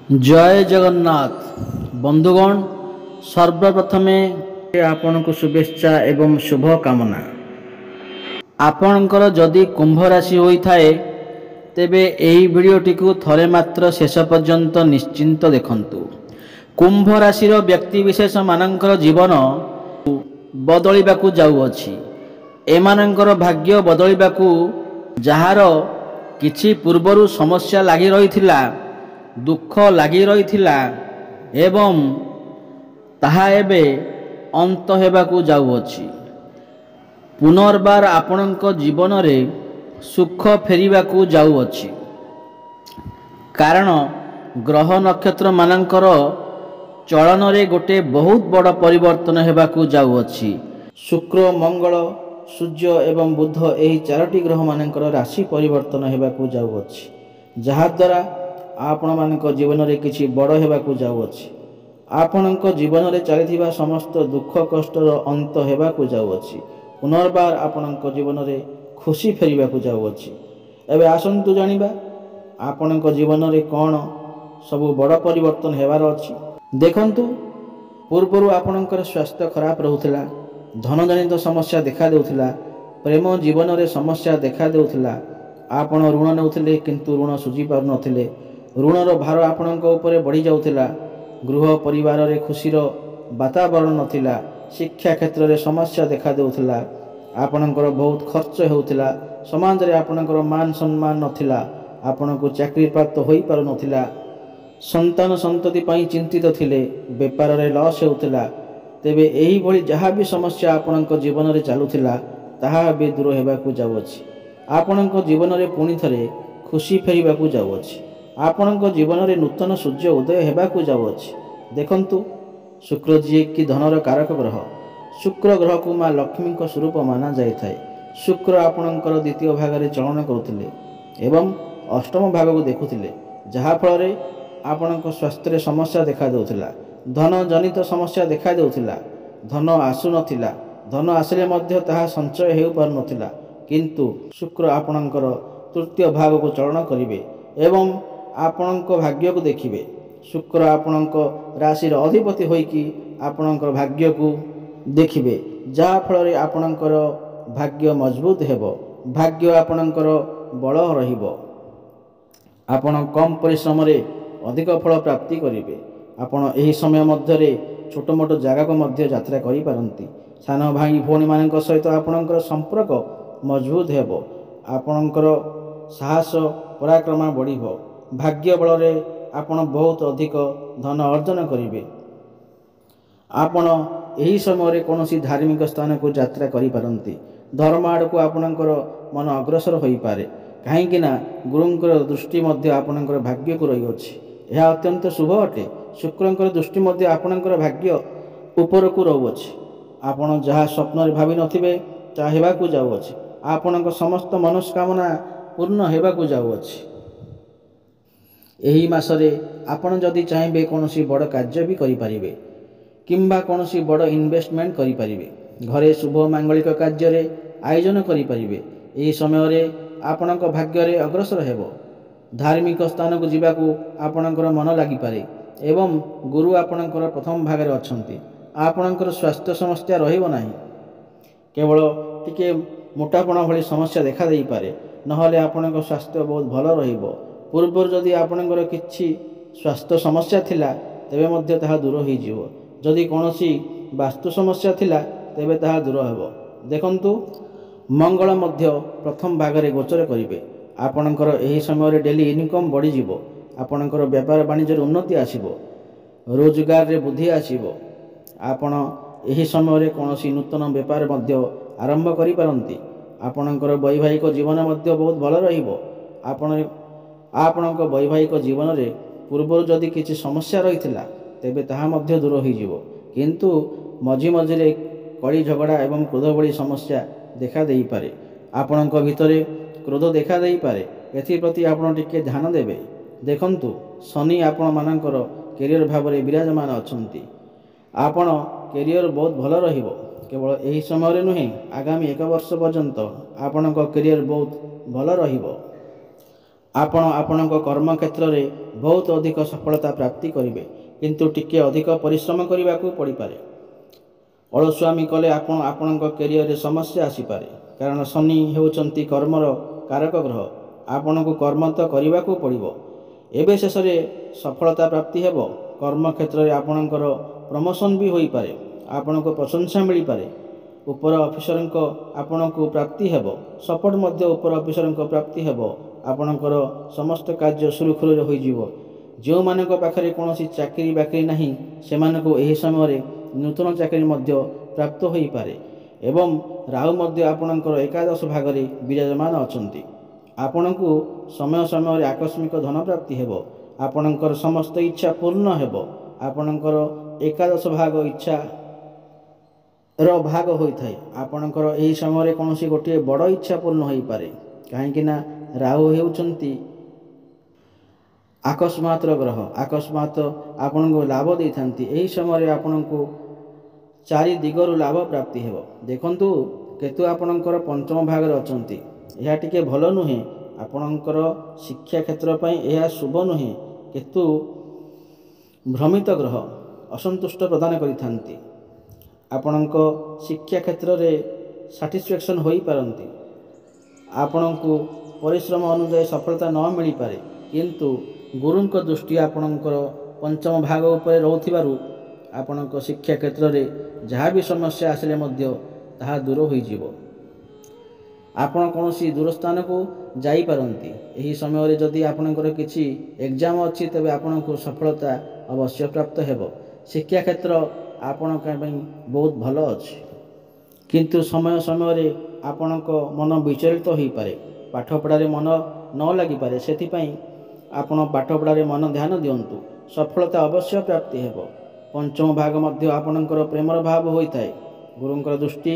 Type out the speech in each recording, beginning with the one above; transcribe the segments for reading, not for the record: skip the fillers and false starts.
जय जगन्नाथ बंधुगण सर्वप्रथमे आपण को शुभेच्छा एवं शुभ कामना। आपणकर जदि कुंभ राशि होइथाए तेबे एही वीडियोटी को थरे मात्र शेष पर्यंत निश्चिंत देखंतु। कुंभ राशिर व्यक्ति विशेष मानकर जीवन बदलिबाकू जाउअछि। एमानकर भाग्य बदलिबाकू जहार किछि पूर्वरु समस्या लागि रहिथिला, दुख लागि रहिथिला एवं ताहा एबे अंत हेबाकू जाउअछि। पुनर्बार आपणक जीवन रे सुख फेरिबाकू जाउअछि। कारण ग्रह नक्षत्र मानकर चलन रे गोटे बहुत बड़ परिवर्तन हेबाकू जाउअछि। शुक्र, मंगल, सूर्य एवं बुध एही चारोटी ग्रह मानकर राशि परिवर्तन हेबाकू जाउअछि, जहा द्वारा आपण मानक जीवन रे किछि बड़ हेबाकू जाउअछि। आपणक जीवन रे चलिथिबा समस्त दुख कष्टर अंत हेबाकू जाउअछि। पुनर्बार आपणक जीवन रे खुशी फेरिबाकू जाउअछि। एबे आसंतु जानिबा आपणक जीवन रे कोन सबु बड़ परिवर्तन हेबार अछि। देखंतु पूर्वरु आपणकर स्वास्थ्य खराब रहुथिला, धन जनित समस्या देखा देउथिला, प्रेम जीवन रे समस्या देखा देउथिला, आपण ऋण नेउथिले किंतु ऋण सुझी पारु नथिले, ऋणर भार आपणक उपरे बढ़ी जाउथिला, गृह परिवार रे खुशीर वातावरण नथिला, शिक्षा क्षेत्र रे समस्या देखा देउथिला, आपणकर बहुत खर्च हेउथिला, समाज रे आपणकर मान सम्मान नथिला, आपणको चाकरी प्राप्त होई पारु नथिला, संतान संतति पई चिंतित थिले, व्यापार रे लॉस हेउथिला। तेबे एही भली जहा भी समस्या आपणक जीवन रे चालुथिला ताहा बे दूर हेबाकू जाउअछि। आपणक जीवन रे पुणी थरे खुशी फेरिबाकू जाउअछि। आपणक जीवन रे नूतन सूर्य उदय हेबाकू जाउअछि। देखंतु शुक्र जी कि धनर कारक ग्रह, शुक्र ग्रह को माँ लक्ष्मी का स्वरूप माना जाए। शुक्र आपणकर द्वितीय भाग रे चलन करुथिले एवं अष्टम भाग को देखुथिले, जहा फल रे आपणक स्वास्थ्य रे समस्या देखा देउथिला, धन जनित समस्या देखा देउथिला, धन आसु नथिला, धन आसिले मध्य ताहा संचय हेउ पार नथिला, किंतु शुक्र आपणकर तृतीय भाग को चलन करिवे एवं आपणक भाग्य को देखिवे। शुक्र आपणक राशि अधिपति होइकी आपणकर भाग्य को देखिवे, जहा फल रे आपणकर भाग्य मजबूत हेबो, भाग्य आपणकर बल रहिबो। आपण कम परिश्रम रे अधिक फल प्राप्ति करिवे। आपण एही समय मध्य रे छोट मोट जगह को मध्य यात्रा करि पारंती। सान भाई भौणी मानक सहित आपणकर संपर्क मजबूत हेबो, आपणकर साहस पराक्रम बढ़िबो, भाग्य बल रे आपण बहुत अधिक धन अर्जन करिवे। आपण एही समय रे कोनोसी धार्मिक स्थान को यात्रा करि पारंती। धर्म आड़ को आपणकर मन अग्रसर होई पारे, काहेकि ना गुरुंकर दृष्टि मध्य आपणकर भाग्य को रही अछि। यह अत्यंत शुभ अटे। शुक्रंकर दृष्टि मध्य आपणकर भाग्य ऊपर को रहउअछि। आपण जहा स्वप्न रे भाबी नथिबे ता हेबाकू जाउअछि। आपणक समस्त मनस्कामना पूर्ण हेबाकू जाउअछि। एही मासरे आपण जदि चाहेबे कोनोसी बड़ कार्य भी करि परिबे किंबा कोनोसी बड़ इन्वेस्टमेंट करि परिबे, घरे शुभ मांगलिक कार्य रे आयोजन करि परिबे। एही समय रे आपणक भाग्य रे अग्रसर हेबो। धार्मिक स्थान को जिबाकू आपणकर मन लागि पारे एवं गुरु आपणकर प्रथम भाग रे अछंती। आपणकर स्वास्थ्य समस्या रहिबो नाही, केवल टिके मोटापण भली समस्या देखा देई पारे, नहले आपणक स्वास्थ्य बहुत भल रहिबो। पूर्व जदि आपणकर किछि स्वास्थ्य समस्या थिला तेबे मध्य ताहा दूर होई जिवो, जदि कोनोसी वास्तु समस्या थिला तेबे ताहा दूर हेबो। देखंतु मंगल मध्य प्रथम भाग रे गोचर करिवे। आपणकर एही समय रे डेली इनकम बढ़ी जिवो, आपणकर व्यापार वाणिज्य उन्नति आसीबो, रोजगार रे बुद्धि आसीबो। आपण एही समय रे कोनोसी नूतन व्यापार मध्य आरंभ करि पारंती। आपणकर वैवाहिक जीवन मध्य बहुत भल रहिबो। आपणक वैवाहिक जीवन रे पूर्व जदि किछि समस्या रहिथिला तेबे ताहा मध्य दूर होई जिवो, किंतु मझी मझी रे कड़ी झगड़ा एवं क्रोध भली समस्या देखा देई पारे। आपणक भितरे क्रोध देखा देई पारे, एथि प्रति आपण टिके ध्यान देबे। देखंतु शनि आपण मानकर कैरियर भाव रे विराजमान अछंती। आपण कैरियर बहुत भल रहिबो। केवल एही समय रे नुहे, आगामी 1 वर्ष पर्यंत आपणक कैरियर बहुत भल रहिबो। ଆପଣ ଆପଣଙ୍କ କର୍ମକ୍ଷେତ୍ର ରେ ବହୁତ ଅଧିକ ସଫଳତା ପ୍ରାପ୍ତି କରିବେ, କିନ୍ତୁ ଟିକେ ଅଧିକ ପରିଶ୍ରମ କରିବାକୁ ପଡ଼ିପାରେ। ଅଳସୁଆମୀ କଲେ ଆପଣ ଆପଣଙ୍କ କ୍ୟାରିୟରରେ ସମସ୍ୟା ଆସିପାରେ, କାରଣ ଶନି ହେଉଛନ୍ତି କର୍ମର କାରକ ଗ୍ରହ। ଆପଣଙ୍କୁ କର୍ମ ତ କରିବାକୁ ପଡ଼ିବ। ଏବେ ଶେଷରେ ସଫଳତା ପ୍ରାପ୍ତି ହେବ। କର୍ମକ୍ଷେତ୍ରରେ ଆପଣଙ୍କର ପ୍ରମୋସନ୍ ବି ହୋଇପାରେ, ଆପଣଙ୍କୁ ପ୍ରଶଂସା ମିଳିପାରେ। ଉପର ଅଫିସରଙ୍କ ଆପଣଙ୍କୁ ପ୍ରାପ୍ତି ହେବ। ସପୋର୍ଟ ମଧ୍ୟ ଉପର ଅଫିସରଙ୍କ ପ୍ରାପ୍ତି ହେବ। ଆପଣଙ୍କର ସମସ୍ତ କାର୍ଯ୍ୟ ସୁରୁଖୁରୁରେ ହୋଇଯିବ। ଯେଉଁମାନଙ୍କ ପାଖରେ କୌଣସି ଚାକିରି ବାକିରି ନାହିଁ, ସେମାନଙ୍କୁ ଏହି ସମୟରେ ନୂତନ ଚାକିରି ମଧ୍ୟ ପ୍ରାପ୍ତ ହୋଇପାରେ। ଏବଂ ରାହୁ ମଧ୍ୟ ଆପଣଙ୍କର ଏକାଦଶ ଭାଗରେ ବିରାଜମାନ ଅଛନ୍ତି। ଆପଣଙ୍କୁ ସମୟ ସମୟରେ ଆକସ୍ମିକ ଧନ ପ୍ରାପ୍ତି ହେବ। ଆପଣଙ୍କର ସମସ୍ତ ଇଚ୍ଛା ପୂର୍ଣ୍ଣ ହେବ। ଆପଣଙ୍କର ଏକାଦଶ ଭାଗ ଇଚ୍ଛାର ଭାଗ ହୋଇଥାଏ। ଆପଣଙ୍କର ଏହି ସମୟରେ କୌଣସି ଗୋଟିଏ ବଡ଼ ଇଚ୍ଛା ପୂର୍ଣ୍ଣ ହୋଇପାରେ, କାହିଁକି ନା ରାହୁ ହେଉଛନ୍ତି ଆକସ୍ମାତର ଗ୍ରହ। ଆକସ୍ମାତ ଆପଣଙ୍କୁ ଲାଭ ଦେଇଥାନ୍ତି। ଏହି ସମୟରେ ଆପଣଙ୍କୁ ଚାରି ଦିଗରୁ ଲାଭ ପ୍ରାପ୍ତି ହେବ। ଦେଖନ୍ତୁ, କେତୁ ଆପଣଙ୍କର ପଞ୍ଚମ ଭାଗରେ ଅଛନ୍ତି। ଏହା ଟିକେ ଭଲ ନୁହେଁ। ଆପଣଙ୍କର ଶିକ୍ଷା କ୍ଷେତ୍ର ପାଇଁ ଏହା ଶୁଭ ନୁହେଁ। କେତୁ ଭ୍ରମିତ ଗ୍ରହ, ଅସନ୍ତୁଷ୍ଟ ପ୍ରଦାନ କରିଥାନ୍ତି। ଆପଣଙ୍କ ଶିକ୍ଷା କ୍ଷେତ୍ରରେ ସାଟିସ୍ଫ୍ୟାକ୍ସନ୍ ହୋଇପାରନ୍ତି। ଆପଣଙ୍କୁ ପରିଶ୍ରମ ଅନୁଯାୟୀ ସଫଳତା ନ ମିଳିପାରେ, କିନ୍ତୁ ଗୁରୁଙ୍କ ଦୃଷ୍ଟି ଆପଣଙ୍କର ପଞ୍ଚମ ଭାଗ ଉପରେ ରହୁଥିବାରୁ ଆପଣଙ୍କ ଶିକ୍ଷା କ୍ଷେତ୍ରରେ ଯାହା ବି ସମସ୍ୟା ଆସିଲେ ମଧ୍ୟ ତାହା ଦୂର ହୋଇଯିବ। ଆପଣ କୌଣସି ଦୂର ସ୍ଥାନକୁ ଯାଇପାରନ୍ତି। ଏହି ସମୟରେ ଯଦି ଆପଣଙ୍କର କିଛି ଏକ୍ଜାମ୍ ଅଛି, ତେବେ ଆପଣଙ୍କୁ ସଫଳତା ଅବଶ୍ୟ ପ୍ରାପ୍ତ ହେବ। ଶିକ୍ଷା କ୍ଷେତ୍ର ଆପଣଙ୍କ ପାଇଁ ବହୁତ ଭଲ ଅଛି, କିନ୍ତୁ ସମୟ ସମୟରେ ଆପଣଙ୍କ ମନ ବିଚଳିତ ହୋଇପାରେ। ପାଠପଢ଼ାରେ ମନ ନ ଲାଗିପାରେ। ସେଥିପାଇଁ ଆପଣ ପାଠପଢ଼ାରେ ମନ ଧ୍ୟାନ ଦିଅନ୍ତୁ। ସଫଳତା ଅବଶ୍ୟ ପ୍ରାପ୍ତି ହେବ। ପଞ୍ଚମ ଭାଗ ମଧ୍ୟ ଆପଣଙ୍କର ପ୍ରେମର ଭାବ ହୋଇଥାଏ। ଗୁରୁଙ୍କର ଦୃଷ୍ଟି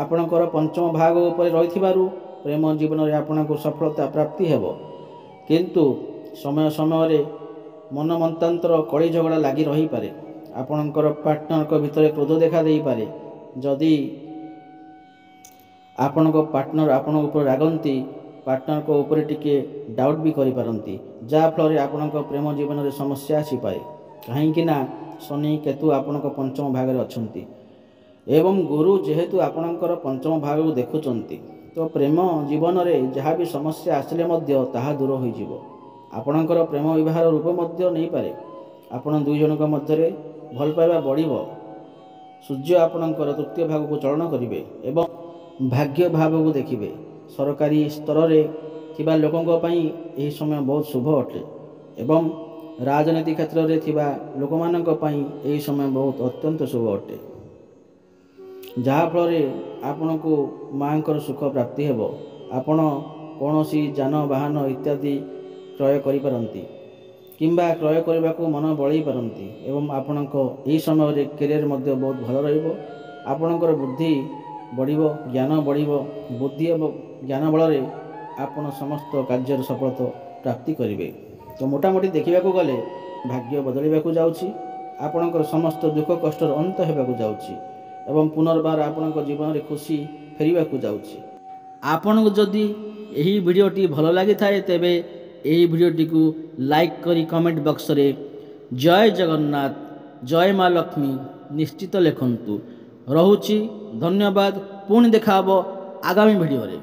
ଆପଣଙ୍କର ପଞ୍ଚମ ଭାଗ ଉପରେ ରହିଥିବାରୁ ପ୍ରେମ ଜୀବନରେ ଆପଣଙ୍କୁ ସଫଳତା ପ୍ରାପ୍ତି ହେବ। କିନ୍ତୁ ସମୟ ସମୟରେ ମନ ମତାନ୍ତର, କଳି ଝଗଡ଼ା ଲାଗି ରହିପାରେ। ଆପଣଙ୍କର ପାର୍ଟନରଙ୍କ ଭିତରେ କ୍ରୋଧ ଦେଖା ଦେଇପାରେ। ଯଦି ଆପଣଙ୍କ ପାର୍ଟନର ଆପଣଙ୍କ ଉପରେ ରାଗନ୍ତି, ପାର୍ଟନରଙ୍କ ଉପରେ ଟିକେ ଡାଉଟ୍ ବି କରିପାରନ୍ତି, ଯାହାଫଳରେ ଆପଣଙ୍କ ପ୍ରେମ ଜୀବନରେ ସମସ୍ୟା ଆସିପାରେ। କାହିଁକି ନା ଶନି କେତୁ ଆପଣଙ୍କ ପଞ୍ଚମ ଭାଗରେ ଅଛନ୍ତି ଏବଂ ଗୁରୁ ଯେହେତୁ ଆପଣଙ୍କର ପଞ୍ଚମ ଭାଗକୁ ଦେଖୁଛନ୍ତି, ତ ପ୍ରେମ ଜୀବନରେ ଯାହା ବି ସମସ୍ୟା ଆସିଲେ ମଧ୍ୟ ତାହା ଦୂର ହୋଇଯିବ। ଆପଣଙ୍କର ପ୍ରେମ ବିବାହର ରୂପ ମଧ୍ୟ ନେଇପାରେ। ଆପଣ ଦୁଇ ଜଣଙ୍କ ମଧ୍ୟରେ ଭଲ ପାଇବା ବଢ଼ିବ। ସୂର୍ଯ୍ୟ ଆପଣଙ୍କର ତୃତୀୟ ଭାଗକୁ ଚଳନ କରିବେ ଏବଂ ଭାଗ୍ୟ ଭାବକୁ ଦେଖିବେ। ସରକାରୀ ସ୍ତରରେ ଥିବା ଲୋକଙ୍କ ପାଇଁ ଏହି ସମୟ ବହୁତ ଶୁଭ ଅଟେ ଏବଂ ରାଜନୀତି କ୍ଷେତ୍ରରେ ଥିବା ଲୋକମାନଙ୍କ ପାଇଁ ଏହି ସମୟ ବହୁତ ଅତ୍ୟନ୍ତ ଶୁଭ ଅଟେ, ଯାହାଫଳରେ ଆପଣଙ୍କୁ ମାଙ୍କର ସୁଖ ପ୍ରାପ୍ତି ହେବ। ଆପଣ କୌଣସି ଯାନବାହନ ଇତ୍ୟାଦି କ୍ରୟ କରିପାରନ୍ତି କିମ୍ବା କ୍ରୟ କରିବାକୁ ମନ ବଳେଇ ପାରନ୍ତି ଏବଂ ଆପଣଙ୍କ ଏହି ସମୟରେ କ୍ୟାରିୟର ମଧ୍ୟ ବହୁତ ଭଲ ରହିବ। ଆପଣଙ୍କର ବୁଦ୍ଧି ବଢ଼ିବ, ଜ୍ଞାନ ବଢ଼ିବ। ବୁଦ୍ଧି ଏବଂ ଜ୍ଞାନ ବଳରେ ଆପଣ ସମସ୍ତ କାର୍ଯ୍ୟରେ ସଫଳତା ପ୍ରାପ୍ତି କରିବେ। ତ ମୋଟାମୋଟି ଦେଖିବାକୁ ଗଲେ ଭାଗ୍ୟ ବଦଳିବାକୁ ଯାଉଛି। ଆପଣଙ୍କର ସମସ୍ତ ଦୁଃଖ କଷ୍ଟର ଅନ୍ତ ହେବାକୁ ଯାଉଛି ଏବଂ ପୁନର୍ବାର ଆପଣଙ୍କ ଜୀବନରେ ଖୁସି ଫେରିବାକୁ ଯାଉଛି। ଆପଣଙ୍କୁ ଯଦି ଏହି ଭିଡ଼ିଓଟି ଭଲ ଲାଗିଥାଏ, ତେବେ ଏହି ଭିଡ଼ିଓଟିକୁ ଲାଇକ୍ କରି କମେଣ୍ଟ ବକ୍ସରେ ଜୟ ଜଗନ୍ନାଥ, ଜୟ ମା ଲକ୍ଷ୍ମୀ ନିଶ୍ଚିତ ଲେଖନ୍ତୁ। ରହୁଛି, ଧନ୍ୟବାଦ। ପୁଣି ଦେଖା ହେବ ଆଗାମୀ ଭିଡ଼ିଓରେ।